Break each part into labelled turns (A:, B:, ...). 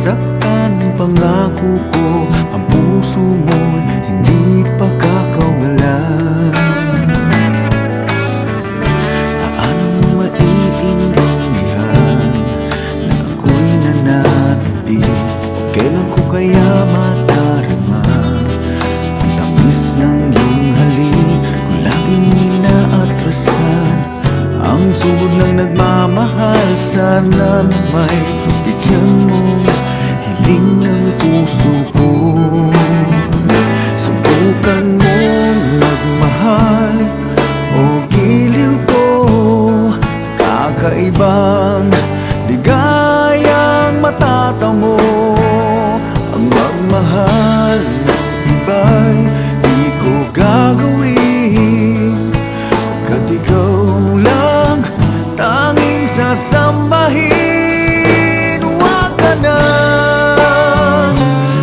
A: masasaktan. Pangako ko, ang puso mo'y hindi pagkakawalan. Paano mo maiintindihan na ako'y nananabik? O kailan ko kaya madarama ang tamis ng iyong halik? Kung laging inaatrasan ang sugod ng nagmamahal, sana na may pagbigyan mo hiling ng puso ko. Subukan mong magmahal o giliw ko, kakaibang ligayang matatamo. Ang magmahal ng iba'y di ko gagawin, pagkat ikaw lang tanging sasambahin. Huwag ka nang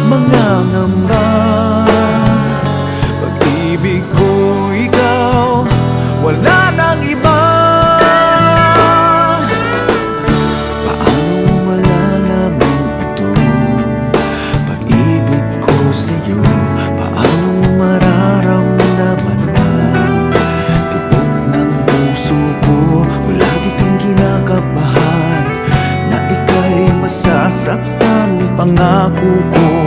A: mangangamba, pag-ibig ko ikaw, wala nang iba. Paano malalaman ito, pag-ibig ko sa'yo? Paano mararamdaman ang tibok ng puso ko? O lagi kang kinakabahan na ika'y masasaktan. Pangako ko,